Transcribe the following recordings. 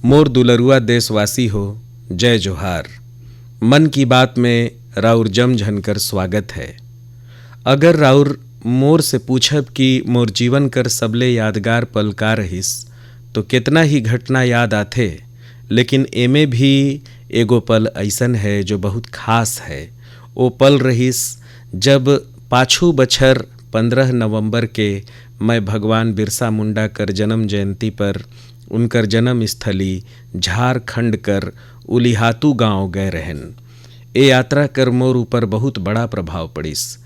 मोर दुलरुआ देशवासी हो, जय जोहार। मन की बात में राउर जम झनकर स्वागत है। अगर राउर मोर से पूछब कि मोर जीवन कर सबले यादगार पल का रहिस तो कितना ही घटना याद आथे, लेकिन एमे भी एगो पल ऐसन है जो बहुत खास है। वो पल रहिस जब पाछू बछर 15 नवंबर के मैं भगवान बिरसा मुंडा कर जन्म जयंती पर उनकर जन्म स्थली झारखंड कर उलिहातू गांव गए रहन। ए यात्रा कर मोर ऊपर बहुत बड़ा प्रभाव पड़िस।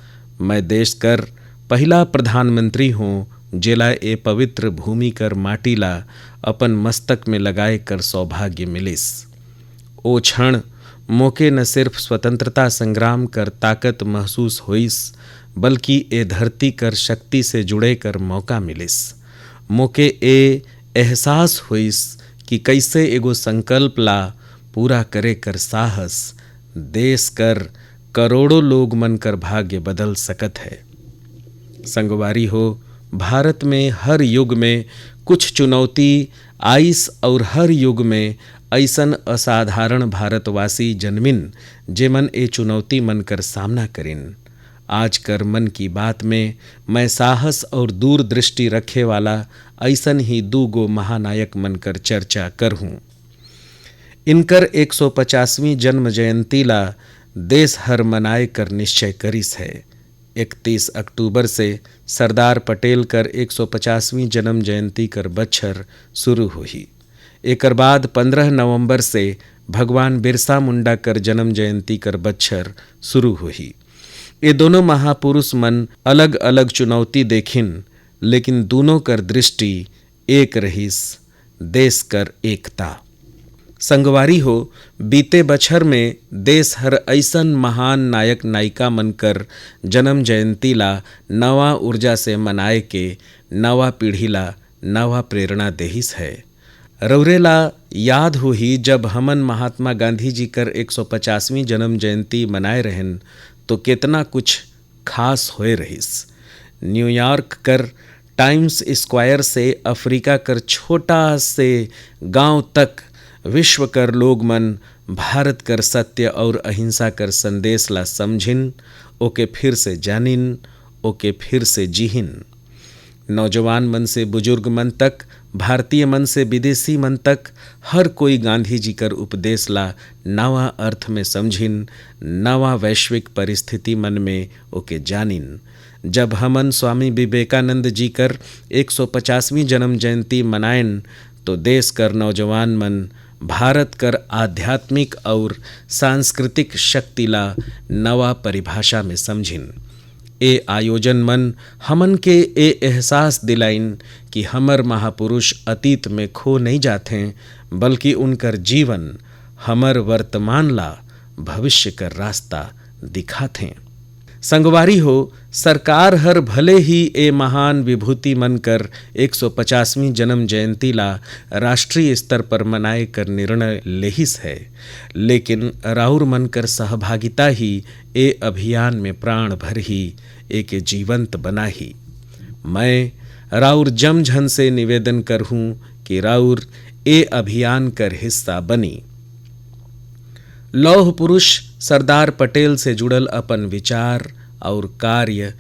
मैं देश कर पहला प्रधानमंत्री हूँ जेला ए पवित्र भूमि कर माटी ला अपन मस्तक में लगाए कर सौभाग्य मिलिस। ओ क्षण मोके न सिर्फ स्वतंत्रता संग्राम कर ताकत महसूस होइस, बल्कि ए धरती कर शक्ति से जुड़े कर मौका मिलिस। मोके ए एहसास होइस कि कैसे एगो संकल्प ला पूरा करे कर साहस देश कर करोड़ों लोग मन कर भाग्य बदल सकत है। संगवारी हो, भारत में हर युग में कुछ चुनौती आइस और हर युग में ऐसन असाधारण भारतवासी जन्मिन जेमन ए चुनौती मन कर सामना करिन। आज कर मन की बात में मैं साहस और दूरदृष्टि रखे वाला ऐसन ही दूगो महानायक मन कर चर्चा करहूँ। इनकर 150वीं जन्म जयंती ला देश हर मनाए कर निश्चय करिस है। 31 अक्टूबर से सरदार पटेल कर 150वीं जन्म जयंती कर बच्छर शुरू हुई। एकर बाद 15 नवंबर से भगवान बिरसा मुंडा कर जन्म जयंती कर बच्छर शुरू हुई। ये दोनों महापुरुष मन अलग अलग चुनौती देखिन, लेकिन दोनों कर दृष्टि एक रहिस, देश कर एकता। संगवारी हो, बीते बछर में देश हर ऐसन महान नायक नायिका मनकर जन्म जयंती ला नवा ऊर्जा से मनाए के नवा पीढ़ी ला नवा प्रेरणा देहिस है। रौरेला याद हुई जब हमन महात्मा गांधी जी कर 150वीं जन्म जयंती मनाए रहन तो कितना कुछ खास होए रहिस। न्यूयॉर्क कर टाइम्स स्क्वायर से अफ्रीका कर छोटा से गांव तक विश्व कर लोग मन भारत कर सत्य और अहिंसा कर संदेश ला समझिन, ओके फिर से जानिन, ओके फिर से जीहिन। नौजवान मन से बुजुर्ग मन तक, भारतीय मन से विदेशी मन तक हर कोई गांधी जी कर उपदेश ला नवा अर्थ में समझिन, नवा वैश्विक परिस्थिति मन में ओके जानिन। जब हमन स्वामी विवेकानंद जी कर 150वीं जन्म जयंती मनाएन तो देश कर नौजवान मन भारत कर आध्यात्मिक और सांस्कृतिक शक्ति ला नवा परिभाषा में समझिन। ए आयोजन मन हमन के ए एहसास दिलाइन कि हमर महापुरुष अतीत में खो नहीं जाते, बल्कि उनकर जीवन हमर वर्तमान ला भविष्य कर रास्ता दिखाते। संगवारी हो, सरकार हर भले ही ए महान विभूति मन कर 150वीं जन्म जयंती ला राष्ट्रीय स्तर पर मनाए कर निर्णय लेहिस है, लेकिन राउर मन कर सहभागिता ही ए अभियान में प्राण भर ही एके जीवंत बनाही। मैं राउर जमझन से निवेदन करहूँ कि राउर ए अभियान कर हिस्सा बनी। लौह पुरुष सरदार पटेल से जुड़ल अपन विचार और कार्य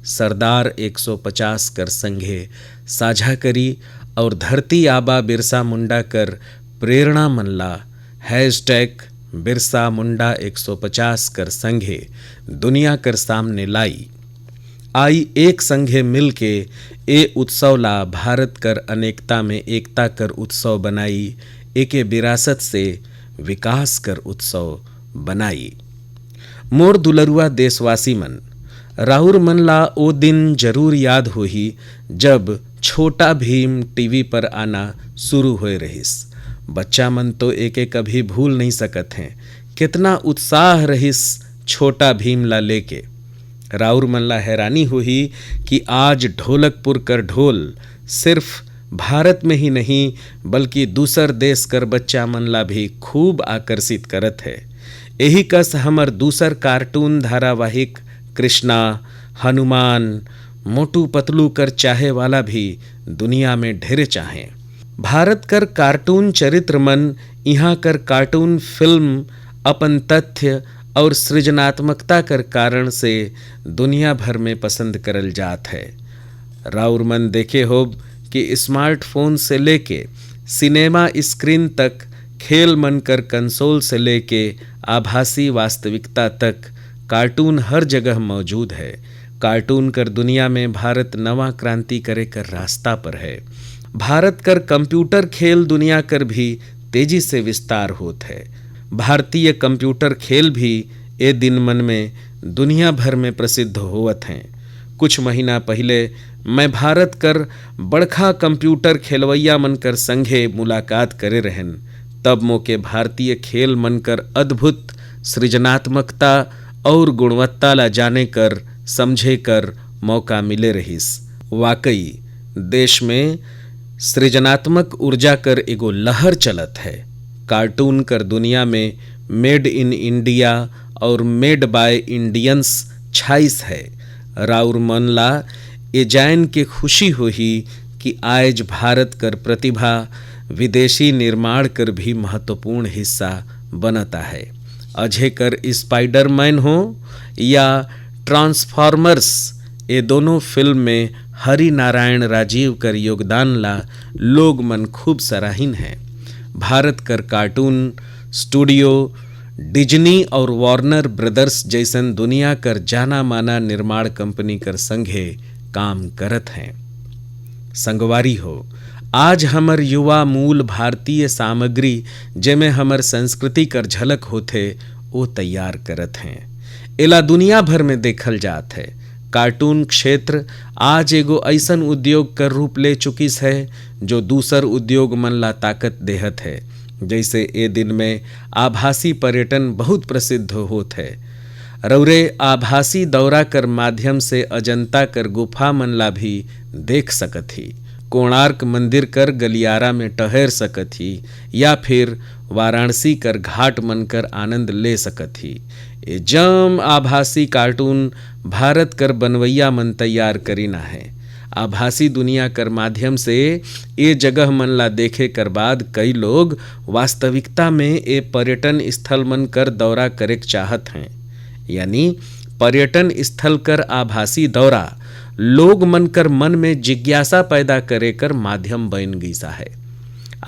#सरदार 150 कर संघे साझा करी और धरती आबा बिरसा मुंडा कर प्रेरणा मनला #बिरसा मुंडा 150 कर संघे दुनिया कर सामने लाई। आई एक संघे मिल के ए उत्सव ला भारत कर अनेकता में एकता कर उत्सव बनाई, एके विरासत से विकास कर उत्सव बनाई। मोर दुलरुआ देशवासी मन, राउर मन ला ओ दिन जरूर याद होही जब छोटा भीम टीवी पर आना शुरू होए रहिस। बच्चा मन तो एके कभी भूल नहीं सकत हैं। कितना उत्साह रहिस छोटा भीम ला लेके। राउर मन ला हैरानी हुई कि आज ढोलकपुर कर ढोल सिर्फ भारत में ही नहीं बल्कि दूसर देश कर बच्चा मन ला भी खूब आकर्षित करत है। यही कस हमर दूसर कार्टून धारावाहिक कृष्णा, हनुमान, मोटू पतलू कर चाहे वाला भी दुनिया में ढेरे चाहें। भारत कर कार्टून चरित्र मन यहाँ कर कार्टून फिल्म अपन तथ्य और सृजनात्मकता कर कारण से दुनिया भर में पसंद करल जात है। राउर मन देखे होब कि स्मार्टफोन से लेके सिनेमा स्क्रीन तक, खेल मन कर कंसोल से लेके आभासी वास्तविकता तक कार्टून हर जगह मौजूद है। कार्टून कर दुनिया में भारत नवा क्रांति करे कर रास्ता पर है। भारत कर कंप्यूटर खेल दुनिया कर भी तेजी से विस्तार होत है। भारतीय कंप्यूटर खेल भी ए दिन मन में दुनिया भर में प्रसिद्ध होवत हैं। कुछ महीना पहले मैं भारत कर बड़खा कंप्यूटर खेलवैया मन कर संगे मुलाकात करे रहन। तब मोके भारतीय खेल मन कर अद्भुत सृजनात्मकता और गुणवत्ता ला जाने कर समझे कर मौका मिले रहिस। वाकई देश में सृजनात्मक ऊर्जा कर एगो लहर चलत है। कार्टून कर दुनिया में मेड इन इंडिया और मेड बाय इंडियंस छाइस है। राउर मन ला ए जान के खुशी होही कि आज भारत कर प्रतिभा विदेशी निर्माण कर भी महत्वपूर्ण हिस्सा बनता है। अजय कर स्पाइडरमैन हो या ट्रांसफॉर्मर्स, ये दोनों फिल्म में हरि नारायण राजीव कर योगदान ला लोग मन खूब सराहीन है। भारत कर कार्टून स्टूडियो डिज्नी और वार्नर ब्रदर्स जैसन दुनिया कर जाना माना निर्माण कंपनी कर संगे काम करत हैं। संगवारी हो, आज हमर युवा मूल भारतीय सामग्री जेमे हमर संस्कृति कर झलक होथे वो तैयार करत हैं। एला दुनिया भर में देखल जात है। कार्टून क्षेत्र आज एगो ऐसन उद्योग कर रूप ले चुकिस है जो दूसर उद्योग मन ला ताकत देहत है। जैसे ए दिन में आभासी पर्यटन बहुत प्रसिद्ध होत है। रौरे आभासी दौरा कर माध्यम से अजंता कर गुफा मन ला भी देख सकत ही, कोणार्क मंदिर कर गलियारा में टहर सकत ही या फिर वाराणसी कर घाट मन कर आनंद ले सकत ही। ए जम आभासी कार्टून भारत कर बनवैया मन तैयार करीना है। आभासी दुनिया कर माध्यम से ये जगह मन ला देखे कर बाद कई लोग वास्तविकता में ये पर्यटन स्थल मन कर दौरा करे चाहत हैं। यानी पर्यटन स्थल कर आभासी दौरा लोग मन कर मन में जिज्ञासा पैदा करे कर माध्यम बन गईसा है।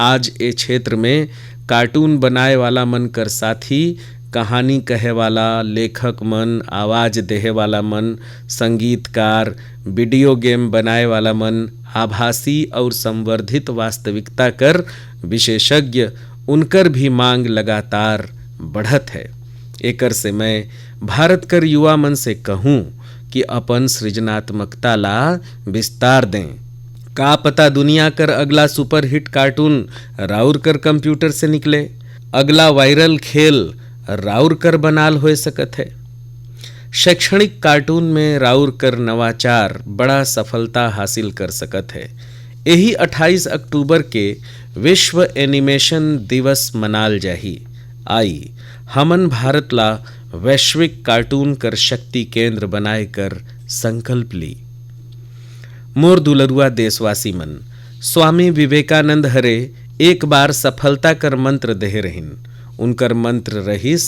आज ए क्षेत्र में कार्टून बनाए वाला मन कर साथी, कहानी कहे वाला लेखक मन, आवाज देहे वाला मन, संगीतकार, वीडियो गेम बनाए वाला मन, आभासी और संवर्धित वास्तविकता कर विशेषज्ञ, उनकर भी मांग लगातार बढ़त है। एकर से मैं भारत कर युवा मन से कहूँ कि अपन सृजनात्मकता ला विस्तार दें। का पता दुनिया कर अगला सुपरहिट कार्टून राउर कर कंप्यूटर से निकले, अगला वायरल खेल राउर कर बनाल हो सकत है। शैक्षणिक कार्टून में राउर कर नवाचार बड़ा सफलता हासिल कर सकत है। यही 28 अक्टूबर के विश्व एनिमेशन दिवस मनाल जाही। आई हमन भारत ला वैश्विक कार्टून कर शक्ति केंद्र बनाए कर संकल्प ली। मोर दुलरुआ देशवासी मन, स्वामी विवेकानंद हरे एक बार सफलता कर मंत्र देहे रहिन। उनकर मंत्र रहिस,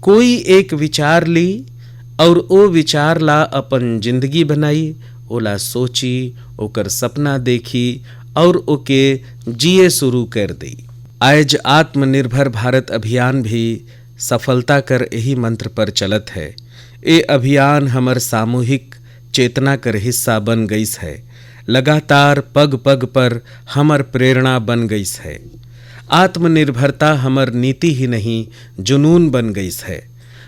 कोई एक विचार ली और ओ विचार ला अपन जिंदगी बनाई, ओला सोची, ओकर सपना देखी और ओके जिए शुरू कर दी। आज आत्मनिर्भर भारत अभियान भी सफलता कर यही मंत्र पर चलत है। ये अभियान हमर सामूहिक चेतना कर हिस्सा बन गईस है। लगातार पग पग पर हमर प्रेरणा बन गईस है। आत्मनिर्भरता हमर नीति ही नहीं, जुनून बन गईस है।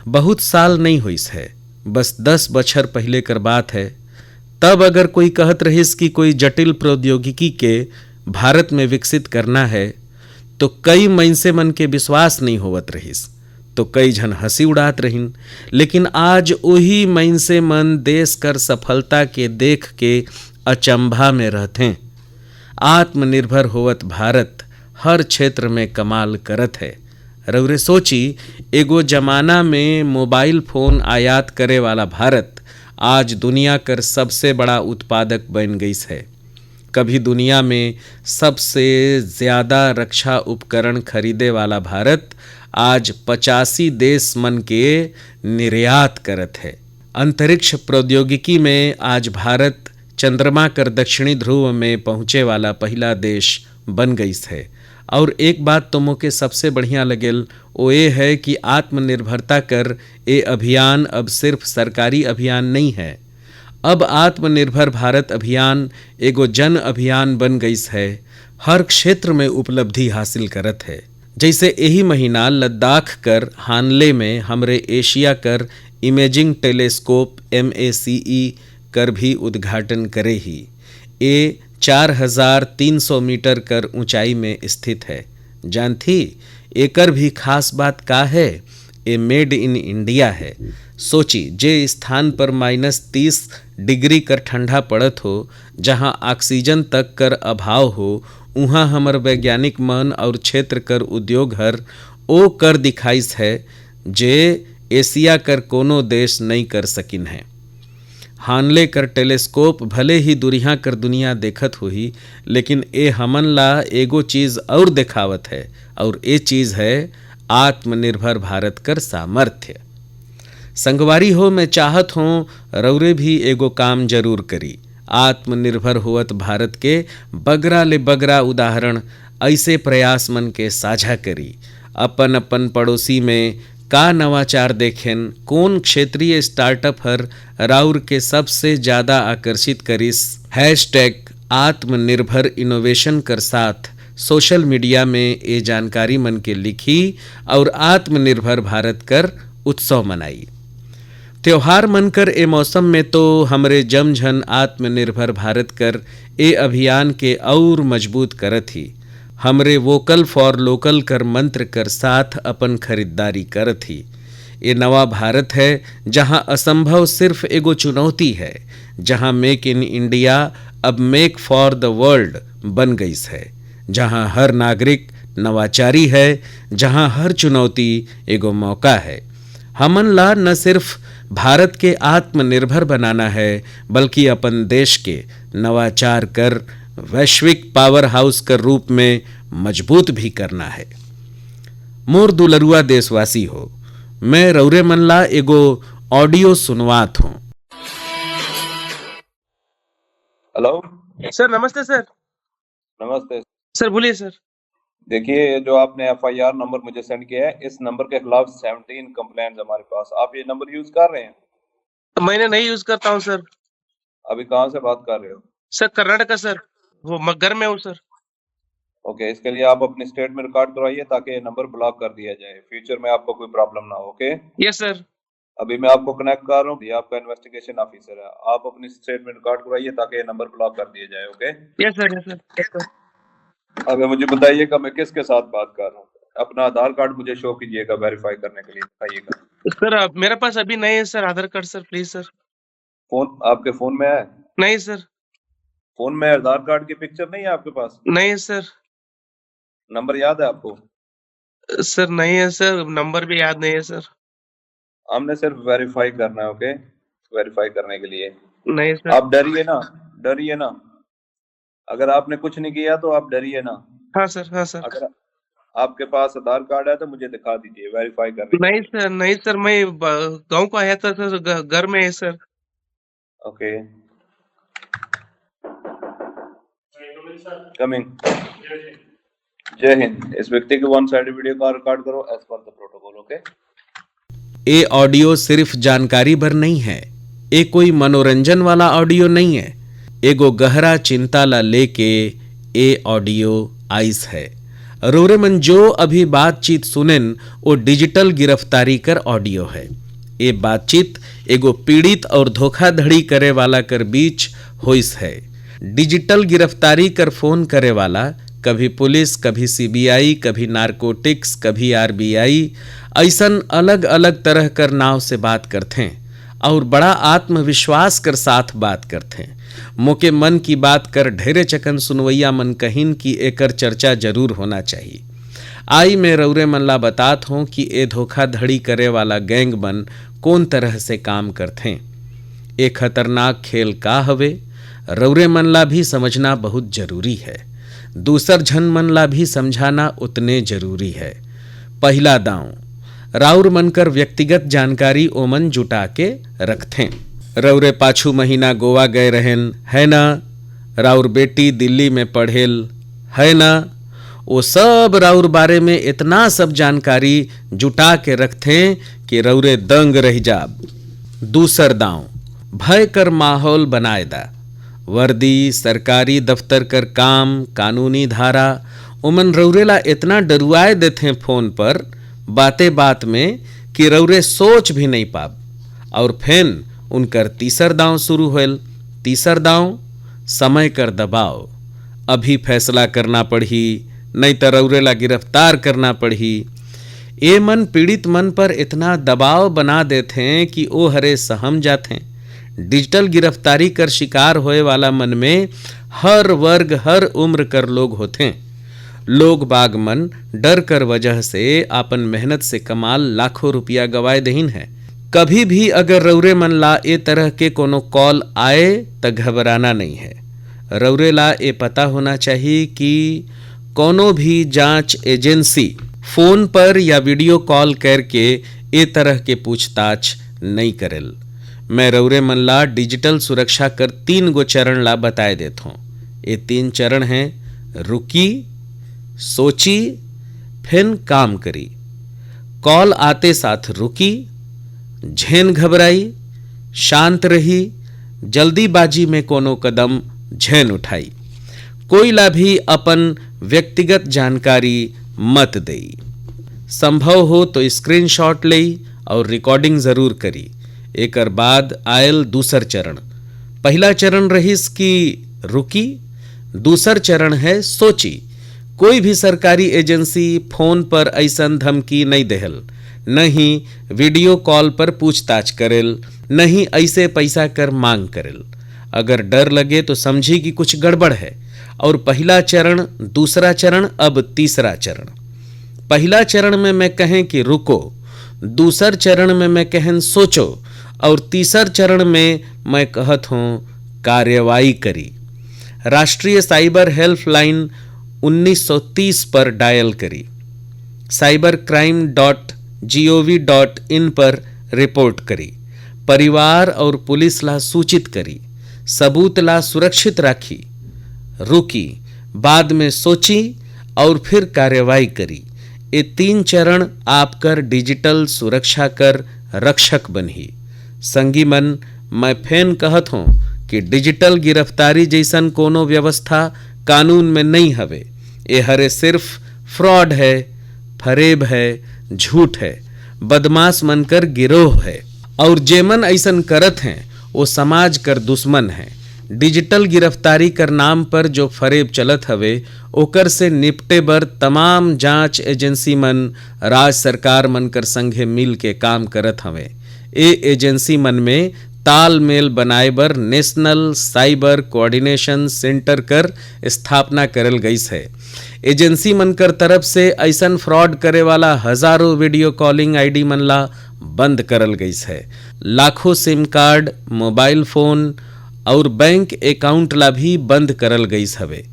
बहुत साल नहीं हुईस है, बस 10 बछर पहले कर बात है। तब अगर कोई कहत रहिस कि कोई जटिल प्रौद्योगिकी के भारत में विकसित करना है तो कई मइनसे मन के विश्वास नहीं होवत रहिस, तो कई जन हंसी उड़ात रहिन। लेकिन आज वही मइनसे मन देश कर सफलता के देख के अचंभा में रहते। आत्मनिर्भर होवत भारत हर क्षेत्र में कमाल करत है। रउरे सोची, एगो जमाना में मोबाइल फोन आयात करे वाला भारत आज दुनिया कर सबसे बड़ा उत्पादक बन गईस है। कभी दुनिया में सबसे ज़्यादा रक्षा उपकरण खरीदे वाला भारत आज 85 देश मन के निर्यात करत है। अंतरिक्ष प्रौद्योगिकी में आज भारत चंद्रमा कर दक्षिणी ध्रुव में पहुँचे वाला पहला देश बन गई है। और एक बात तो मोके सबसे बढ़िया लगेल वो ये है कि आत्मनिर्भरता कर ये अभियान अब सिर्फ सरकारी अभियान नहीं है। अब आत्मनिर्भर भारत अभियान एगो जन अभियान बन गई है। हर क्षेत्र में उपलब्धि हासिल करत है। जैसे यही महीना लद्दाख कर हानले में हमरे एशिया कर इमेजिंग टेलीस्कोप MACE कर भी उद्घाटन करे ही। ये 4300 मीटर कर ऊंचाई में स्थित है। जानथी एकर भी खास बात का है, ये मेड इन इंडिया है। सोची जे स्थान पर -30 डिग्री कर ठंडा पड़त हो, जहां ऑक्सीजन तक कर अभाव हो, उहाँ हमर वैज्ञानिक मन और क्षेत्र कर उद्योग हर ओ कर दिखाइस है जे एशिया कर कोनो देश नहीं कर सकिन है। हानले कर टेलीस्कोप भले ही दुनिया कर दुनिया देखत हुई, लेकिन ए हमन ला एगो चीज़ और दिखावत है, और ये चीज़ है आत्मनिर्भर भारत कर सामर्थ्य। संगवारी हो, मैं चाहत हूँ रौरे भी एगो काम जरूर करी। आत्मनिर्भर होवत भारत के बगरा ले बगरा उदाहरण ऐसे प्रयास मन के साझा करी। अपन अपन पड़ोसी में का नवाचार देखें, कौन क्षेत्रीय स्टार्टअप हर राउर के सबसे ज़्यादा आकर्षित करिस। #आत्मनिर्भर इनोवेशन कर साथ सोशल मीडिया में ये जानकारी मन के लिखी और आत्मनिर्भर भारत कर उत्सव मनाई। त्योहार मनकर ए मौसम में तो हमरे जमझन आत्मनिर्भर भारत कर ए अभियान के और मजबूत करत ही। हमरे वोकल फॉर लोकल कर मंत्र कर साथ अपन खरीदारी करत ही। ये नवा भारत है जहां असंभव सिर्फ एगो चुनौती है, जहां मेक इन इंडिया अब मेक फॉर द वर्ल्ड बन गई है, जहां हर नागरिक नवाचारी है, जहां हर चुनौती एगो मौका है। हमन ला न सिर्फ भारत के आत्मनिर्भर बनाना है, बल्कि अपन देश के नवाचार कर वैश्विक पावर हाउस कर रूप में मजबूत भी करना है। मोर दुलरुआ देशवासी हो, मैं रौरे मनला एगो ऑडियो सुनवात हूँ। हेलो सर, नमस्ते सर। नमस्ते सर बोलिए सर। देखिए, ये जो आपने FIR नंबर मुझे सेंड किया है, इस नंबर के खिलाफ 17 कंप्लेंट्स हमारे पास। आप ये नंबर यूज कर रहे हैं? मैंने नहीं यूज करता हूँ सर। अभी कहाँ से बात कर रहे हो? सर कर्नाटका सर, वो घर में हूँ सर। ओके, इसके लिए आप अपनी स्टेट में रिकॉर्ड करवाइए ताकि ये नंबर ब्लॉक कर दिया जाए, फ्यूचर में आपको कोई प्रॉब्लम ना हो। ओके, यस सर। अभी मैं आपको कनेक्ट कर रहा हूँ, ये आपका इन्वेस्टिगेशन ऑफिसर है। आप अपनी स्टेट में रिकॉर्ड करवाइए ताकि ये नंबर ब्लॉक कर दिया जाए। ओके, यस सर, यस सर, यस सर। अभी मुझे बताइएगा मैं किसके साथ बात कर रहा हूँ। अपना आधार कार्ड मुझे शो कीजिएगा वेरीफाई करने के लिए, बताइएगा। सर मेरे पास अभी नहीं है sir Aadhaar card sir, please sir. Phone आपके फोन में है? नहीं सर। फोन में आधार कार्ड की पिक्चर नहीं है आपके पास? नहीं है सर। नंबर याद है आपको? सर नहीं है सर, नंबर भी याद नहीं है सर। हमने सिर्फ वेरीफाई करना है। ओके, वेरीफाई करने के लिए नहीं सर। आप डरिए ना, डरिए ना। अगर आपने कुछ नहीं किया तो आप डरिए ना। हाँ सर, हाँ सर। अगर आपके पास आधार कार्ड है तो मुझे दिखा दीजिए वेरीफाई करने। नहीं सर, नहीं सर, मैं गांव को आया था सर, घर में है सर। ओके, कमिंग। जय हिंद। इस व्यक्ति के वन साइड वीडियो का रिकॉर्ड करो एज पर द प्रोटोकॉल। ओके, ये ऑडियो सिर्फ जानकारी भर नहीं है, ये कोई मनोरंजन वाला ऑडियो नहीं है, एगो गहरा चिंता ला लेके ये ऑडियो आइस है। रोरे मन जो अभी बातचीत सुनेन वो डिजिटल गिरफ्तारी कर ऑडियो है। ये बातचीत एगो पीड़ित और धोखाधड़ी करे वाला कर बीच होइस है। डिजिटल गिरफ्तारी कर फोन करे वाला कभी पुलिस, कभी CBI, कभी नारकोटिक्स, कभी RBI, ऐसन अलग अलग तरह कर नाव से बात करते हैं और बड़ा आत्मविश्वास कर साथ बात करते हैं। मोके मन की बात कर ढेरे चकन सुनवैया मन कहिन कि एकर चर्चा जरूर होना चाहिए। आई मैं रौरे मनला बातात हूँ कि ए धोखाधड़ी करे वाला गैंग मन कौन तरह से काम करते हैं। ए खतरनाक खेल का हवे, रौरे मन ला भी समझना बहुत जरूरी है। दूसर झन मन ला भी समझाना उतने जरूरी है। पहला दांव, राउर मनकर व्यक्तिगत जानकारी ओमन जुटा के रखथें। रौरे पाछू महीना गोवा गए रहेन है ना, राउर बेटी दिल्ली में पढ़ेल है ना, वो सब राउर बारे में इतना सब जानकारी जुटा के रखथें कि रौरे दंग रह जाब। दूसर दांव, भय कर माहौल बनाए दा। वर्दी, सरकारी दफ्तर कर काम, कानूनी धारा उमन रौरेला इतना डरुआए देथे फोन पर बातें बात में कि रौरे सोच भी नहीं पाब। और फिर उनकर तीसर दांव शुरू होल। तीसर दांव, समय कर दबाव। अभी फैसला करना पड़ी, नहीं तो रौरेला गिरफ्तार करना पड़ी। ए मन पीड़ित मन पर इतना दबाव बना देते हैं कि ओ हरे सहम जाते हैं। डिजिटल गिरफ्तारी कर शिकार होए वाला मन में हर वर्ग हर उम्र कर लोग होते हैं। लोग बाग मन डर कर वजह से आपन मेहनत से कमाल लाखों रुपया गवाए दहीन है। कभी भी अगर रौरे मन ला ए तरह के कोनो कॉल आए तो घबराना नहीं है। रौरे ला ए पता होना चाहिए कि कोनो भी जांच एजेंसी फोन पर या वीडियो कॉल करके ए तरह के पूछताछ नहीं करेल। मैं रौरे मन ला डिजिटल सुरक्षा कर 3 गो चरण ला बताए देता हूँ। ये 3 चरण हैं, रुकी, सोची, फिर काम करी। कॉल आते साथ रुकी, झेन घबराई, शांत रही, जल्दीबाजी में कोनो कदम झेन उठाई। कोई ला भी अपन व्यक्तिगत जानकारी मत देई। संभव हो तो स्क्रीनशॉट लेई और रिकॉर्डिंग जरूर करी। एकर बाद आयल दूसर चरण। पहला चरण रहीस कि रुकी, दूसर चरण है सोची। कोई भी सरकारी एजेंसी फोन पर ऐसन धमकी नहीं देहल, नहीं वीडियो कॉल पर पूछताछ करेल, नहीं ऐसे पैसा कर मांग करेल। अगर डर लगे तो समझी कि कुछ गड़बड़ है। और पहला चरण, दूसरा चरण, अब तीसरा चरण। पहला चरण में मैं कहें कि रुको, दूसर चरण में मैं कहें सोचो, और तीसर चरण में मैं कहत हूँ कार्रवाई करी। राष्ट्रीय साइबर हेल्पलाइन 1930 पर डायल करी। cybercrime.gov.in पर रिपोर्ट करी। परिवार और पुलिस ला सूचित करी। सबूत ला सुरक्षित राखी। रुकी, बाद में सोची और फिर कार्रवाई करी। ये 3 चरण आपकर डिजिटल सुरक्षा कर रक्षक बनही। संगी मन, मैं फेन कहत हूँ कि डिजिटल गिरफ्तारी जैसन कोनो व्यवस्था कानून में नहीं हवे। ये हरे सिर्फ फ्रॉड है, फरेब है, झूठ है, बदमाश मनकर गिरोह है। और जेमन ऐसन करत हैं वो समाज कर दुश्मन है। डिजिटल गिरफ्तारी कर नाम पर जो फरेब चलत हवे ओकर से निपटे बर तमाम जांच एजेंसी मन राज्य सरकार मन कर संघे मिल के काम करत हवे। ए एजेंसी मन में तालमेल बनाए बर नेशनल साइबर कोऑर्डिनेशन सेंटर कर स्थापना करल गईस है। एजेंसी मन कर तरफ से ऐसन फ्रॉड करे वाला हजारों वीडियो कॉलिंग आईडी मन ला बंद करल गईस है। लाखों सिम कार्ड, मोबाइल फोन और बैंक अकाउंट ला भी बंद करल गईस हवे।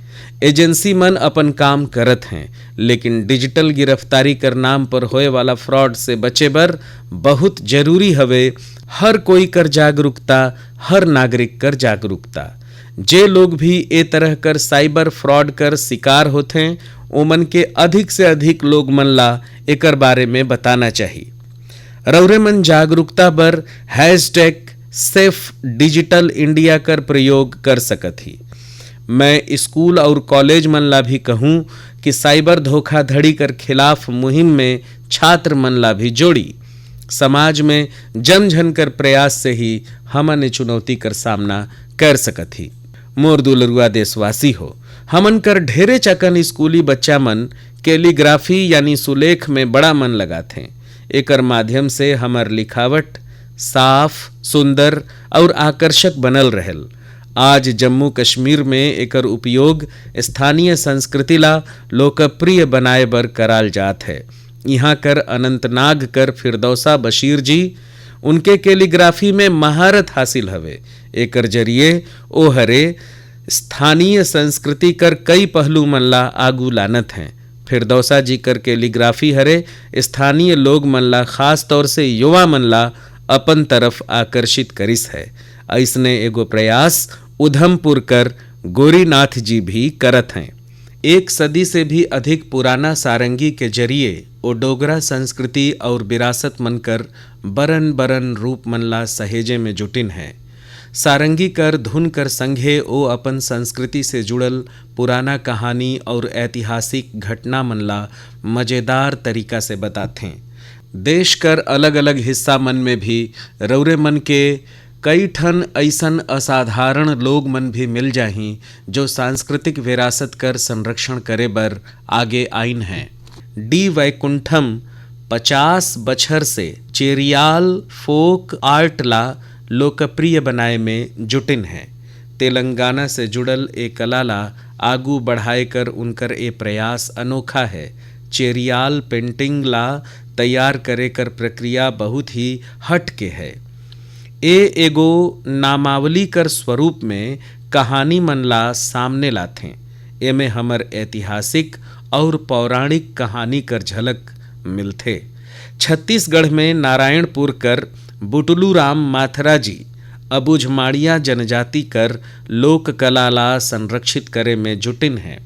एजेंसी मन अपन काम करत हैं, लेकिन डिजिटल गिरफ्तारी कर नाम पर होए वाला फ्रॉड से बचे बर बहुत जरूरी हवे हर कोई कर जागरूकता, हर नागरिक कर जागरूकता। जे लोग भी ए तरह कर साइबर फ्रॉड कर शिकार होते हैं ओमन के अधिक से अधिक लोग मन ला एकर बारे में बताना चाहिए। रौरे मन जागरूकता बर #सेफ डिजिटल इंडिया कर प्रयोग कर सकत ही। मैं स्कूल और कॉलेज मन ला भी कहूँ कि साइबर धोखाधड़ी कर खिलाफ मुहिम में छात्र मन ला भी जोड़ी। समाज में जन जन कर प्रयास से ही हमन चुनौती कर सामना कर सकत ही। मोर दुलरुआ देशवासी हो, हमन कर ढेरे चकन स्कूली बच्चा मन कैलीग्राफी यानी सुलेख में बड़ा मन लगाते हैं। एकर माध्यम से हमार लिखावट साफ, सुंदर और आकर्षक बनल रहल। आज जम्मू कश्मीर में एकर उपयोग स्थानीय संस्कृति ला लोकप्रिय बनाए बर कराल जात है। यहाँ कर अनंतनाग कर फिरदौसा बशीर जी, उनके कैलीग्राफी में महारत हासिल हवे। एकर जरिए ओ हरे स्थानीय संस्कृति कर कई पहलू मन ला आगू लानत हैं। फिरदौसा जी कर कैलीग्राफी हरे स्थानीय लोग मन ला खास तौर से युवा मन ला अपन तरफ आकर्षित करिस है। ऐसने एगो प्रयास उधमपुर कर गोरीनाथ जी भी करत हैं। एक सदी से भी अधिक पुराना सारंगी के जरिए ओ डोगरा संस्कृति और विरासत मनकर बरन बरन रूप मनला सहेजे में जुटिन है। सारंगी कर धुन कर संघे ओ अपन संस्कृति से जुड़ल पुराना कहानी और ऐतिहासिक घटना मनला मजेदार तरीका से बताथे। देश कर अलग अलग हिस्सा मन में भी रौरे मन के कई ठन ऐसन असाधारण लोग मन भी मिल जाहीं जो सांस्कृतिक विरासत कर संरक्षण करे बर आगे आइन हैं। डी वैकुंठम 50 बछर से चेरियाल फोक आर्ट ला लोकप्रिय बनाए में जुटिन है। तेलंगाना से जुड़ल ए कला ला आगू बढ़ाए कर उनकर ए प्रयास अनोखा है। चेरियाल पेंटिंग ला तैयार करे कर प्रक्रिया बहुत ही हट के है। ए एगो नामावली कर स्वरूप में कहानी मन ला सामने लाथे। एमे हमर ऐतिहासिक और पौराणिक कहानी कर झलक मिलथे। छत्तीसगढ़ में नारायणपुर कर बुटलू राम माथरा जी अबुझमाड़िया जनजाति कर लोक कला ला संरक्षित करे में जुटिन हैं।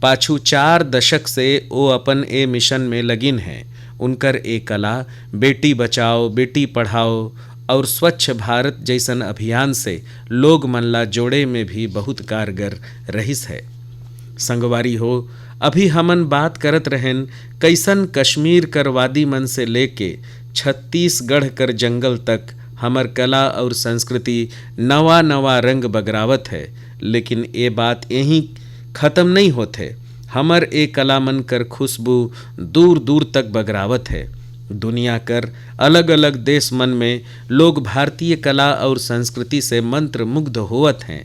पाछू 4 दशक से वो अपन ए मिशन में लगिन हैं। उनकर ए कला बेटी बचाओ बेटी पढ़ाओ और स्वच्छ भारत जैसन अभियान से लोग मन ला जोड़े में भी बहुत कारगर रहिस है। संगवारी हो, अभी हमन बात करत रहन कैसन कश्मीर कर वादी मन से लेके छत्तीसगढ़ कर जंगल तक हमर कला और संस्कृति नवा नवा रंग बगरावत है। लेकिन ये बात यहीं ख़त्म नहीं होते। हमर ए कला मन कर खुशबू दूर दूर तक बगरावत है। दुनिया कर अलग अलग देश मन में लोग भारतीय कला और संस्कृति से मंत्र मुग्ध होवत हैं।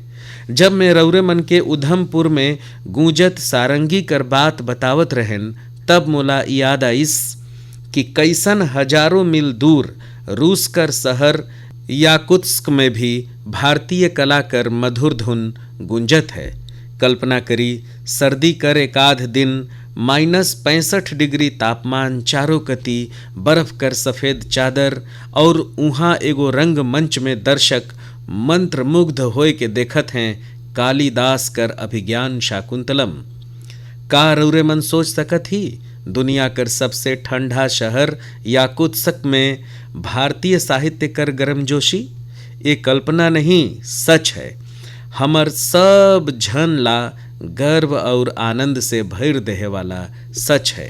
जब मैं रौरे मन के उधमपुर में गूंजत सारंगी कर बात बतावत रहन तब मोला याद आइस कि कैसन हजारों मील दूर रूस कर शहर याकुत्स्क में भी भारतीय कला कर मधुर धुन गूंजत है। कल्पना करी सर्दी कर एकाध दिन -65 डिग्री तापमान, चारों कती बर्फ कर सफ़ेद चादर और उहाँ एगो रंग मंच में दर्शक मंत्रमुग्ध होए के देखत हैं कालिदास कर अभिज्ञान शाकुंतलम। का रौरे मन सोच सकत ही दुनिया कर सबसे ठंडा शहर याकुत्स्क में भारतीय साहित्य कर गर्मजोशी? ये कल्पना नहीं, सच है। हमर सब झन ला गर्व और आनंद से भर देहे वाला सच है।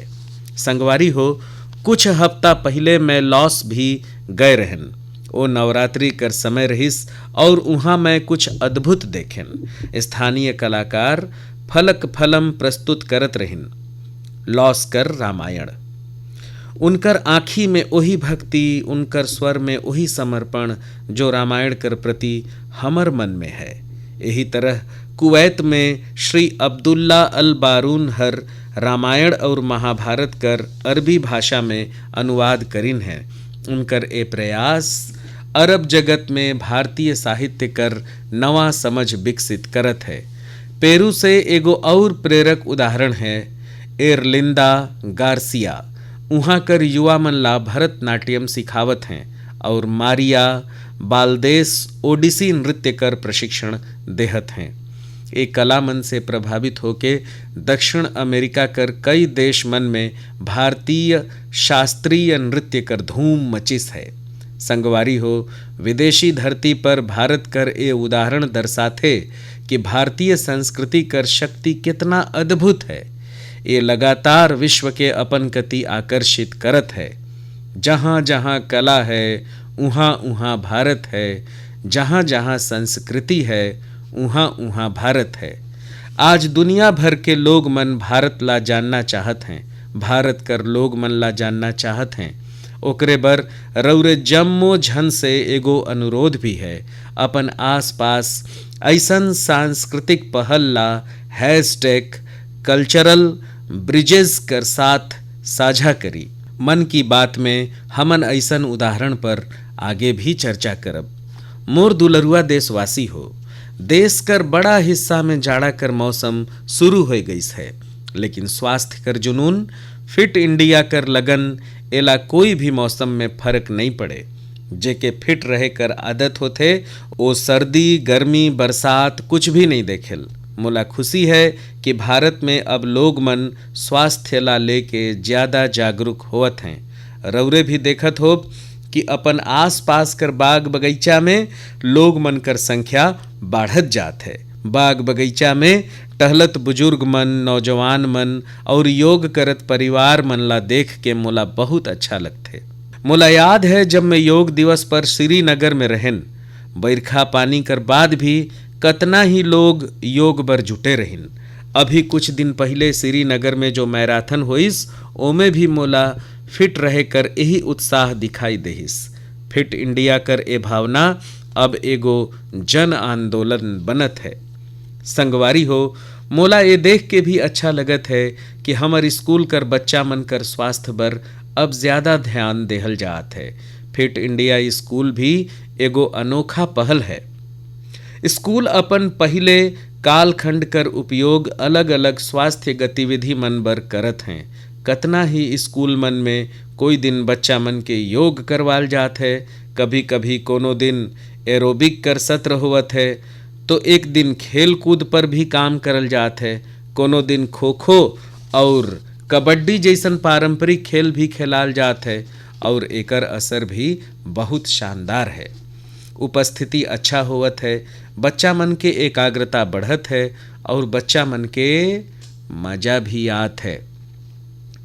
संगवारी हो, कुछ हफ्ता पहले मैं लॉस भी गए रहन। वो नवरात्रि कर समय रहिस और वहाँ मैं कुछ अद्भुत देखेन। स्थानीय कलाकार फलक फलम प्रस्तुत करत रहिन। लॉस कर रामायण, उनकर आँखी में वही भक्ति, उनकर स्वर में वही समर्पण जो रामायण कर प्रति हमर मन में है। यही तरह कुवैत में श्री अब्दुल्ला अल बारून हर रामायण और महाभारत कर अरबी भाषा में अनुवाद करिन है। उनकर ए प्रयास अरब जगत में भारतीय साहित्य कर नवा समझ विकसित करत है। पेरू से एगो और प्रेरक उदाहरण है एरलिंदा गार्सिया। उहाँ कर युवा मन ला भरतनाट्यम सिखावत हैं और मारिया बालदेस ओडिसी नृत्य कर प्रशिक्षण देहत हैं। एक कला मन से प्रभावित होके दक्षिण अमेरिका कर कई देश मन में भारतीय शास्त्रीय नृत्य कर धूम मचिस है। संगवारी हो, विदेशी धरती पर भारत कर ये उदाहरण दर्शाते कि भारतीय संस्कृति कर शक्ति कितना अद्भुत है। ये लगातार विश्व के अपन कति आकर्षित करत है। जहाँ जहाँ कला है उहाँ उहाँ भारत है, जहाँ जहाँ संस्कृति है उहाँ उहाँ भारत है। आज दुनिया भर के लोग मन भारत ला जानना चाहत हैं, भारत कर लोग मन ला जानना चाहत हैं। ओकरे बर रौरे जम्मो झन से एगो अनुरोध भी है, अपन आसपास ऐसन सांस्कृतिक पहल ला #कल्चरल ब्रिजेस कर साथ साझा करी। मन की बात में हमन ऐसन उदाहरण पर आगे भी चर्चा करब। मोर दुलरुआ देशवासी हो, देश कर बड़ा हिस्सा में जाड़ा कर मौसम शुरू हो गई है, लेकिन स्वास्थ्य कर जुनून, फिट इंडिया कर लगन एला कोई भी मौसम में फर्क नहीं पड़े। जेके फिट रहे कर आदत होते वो सर्दी गर्मी बरसात कुछ भी नहीं देखेल। मोला खुशी है कि भारत में अब लोग मन स्वास्थ्य ला लेके ज्यादा जागरूक होत हैं। रौरे भी देखत हो कि अपन आस पास कर बाग बगीचा में लोग मन कर संख्या बढ़त जात है। बाग बगीचा में टहलत बुजुर्ग मन, नौजवान मन और योग करत परिवार मन ला देख के मोला बहुत अच्छा लगथे। मोला याद है जब मैं योग दिवस पर श्रीनगर में रहन, बरखा पानी कर बाद भी कतना ही लोग योग बर जुटे रहिन। अभी कुछ दिन पहले श्रीनगर में जो मैराथन होइस ओमे भी मोला फिट रहे कर यही उत्साह दिखाई देहिस। फिट इंडिया कर ए भावना अब एगो जन आंदोलन बनत है। संगवारी हो, मोला ये देख के भी अच्छा लगत है कि हमर स्कूल कर बच्चा मन कर स्वास्थ्य बर अब ज्यादा ध्यान देहल जात है। फिट इंडिया स्कूल भी एगो अनोखा पहल है। स्कूल अपन पहले कालखंड कर उपयोग अलग अलग स्वास्थ्य गतिविधि मन बर करत हैं। कतना ही स्कूल मन में कोई दिन बच्चा मन के योग करवाल जात है, कभी कभी कोनो दिन एरोबिक कर सत्र होवत है, तो एक दिन खेल कूद पर भी काम करल जात है। कोनो दिन खो खो और कबड्डी जैसन पारंपरिक खेल भी खेलाल जात है और एकर असर भी बहुत शानदार है। उपस्थिति अच्छा होवत है, बच्चा मन के एकाग्रता बढ़त है और बच्चा मन के मजा भी आत है।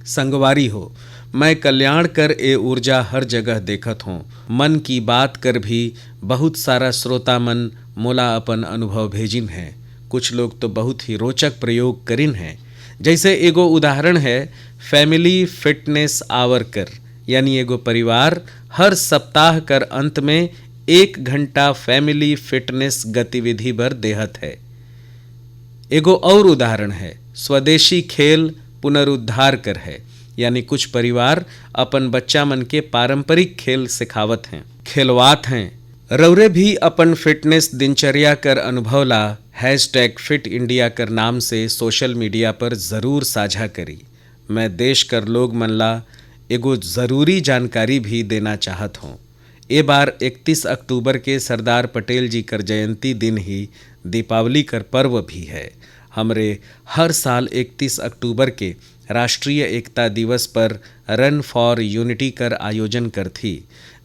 संगवारी हो, मैं कल्याण कर ए ऊर्जा हर जगह देखत हूँ। मन की बात कर भी बहुत सारा श्रोता मन मोला अपन अनुभव भेजिन हैं। कुछ लोग तो बहुत ही रोचक प्रयोग करिन हैं। जैसे एगो उदाहरण है फैमिली फिटनेस आवर कर, यानी एगो परिवार हर सप्ताह कर अंत में 1 घंटा फैमिली फिटनेस गतिविधि बर देहत है। एगो और उदाहरण है स्वदेशी खेल पुनरुद्धार कर है, यानी कुछ परिवार अपन बच्चा मन के पारंपरिक खेल सिखावत हैं, खेलवात हैं। रौरे भी अपन फिटनेस दिनचर्या कर अनुभव ला #फिट इंडिया कर नाम से सोशल मीडिया पर ज़रूर साझा करी। मैं देश कर लोग मन ला एगो ज़रूरी जानकारी भी देना चाहत हूँ। ए बार 31 अक्टूबर के सरदार पटेल जी कर जयंती दिन ही दीपावली कर पर्व भी है। हमरे हर साल 31 अक्टूबर के राष्ट्रीय एकता दिवस पर रन फॉर यूनिटी कर आयोजन करथी।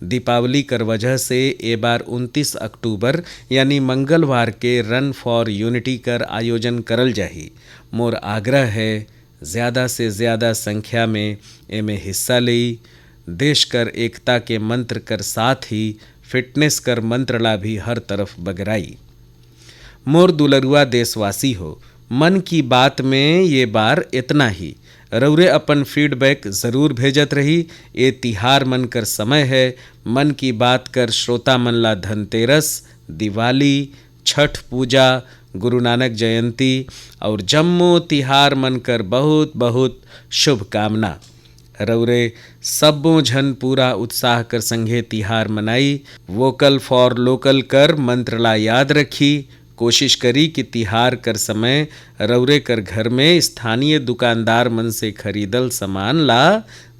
दीपावली कर वजह से ए बार 29 अक्टूबर यानी मंगलवार के रन फॉर यूनिटी कर आयोजन करल जाही। मोर आग्रह है ज़्यादा से ज़्यादा संख्या में एमे हिस्सा लेई। देश कर एकता के मंत्र कर साथ ही फिटनेस कर मंत्र ला भी हर तरफ बगराई। मोर दुलरुआ देशवासी हो, मन की बात में ये बार इतना ही। रौरे अपन फीडबैक ज़रूर भेजत रही। ये तिहार मन कर समय है। मन की बात कर श्रोता मन ला धनतेरस, दिवाली, छठ पूजा, गुरु नानक जयंती और जम्मो तिहार मन कर बहुत बहुत शुभकामना। रौरे सब्बों झन पूरा उत्साह कर संघे तिहार मनाई। वोकल फॉर लोकल कर मंत्र ला याद रखी। कोशिश करी कि तिहार कर समय रौरे कर घर में स्थानीय दुकानदार मन से खरीदल सामान ला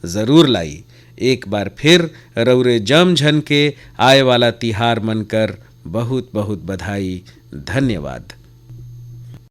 ज़रूर लाई। एक बार फिर रौरे जम झन के आए वाला तिहार मन कर बहुत बहुत बधाई। धन्यवाद।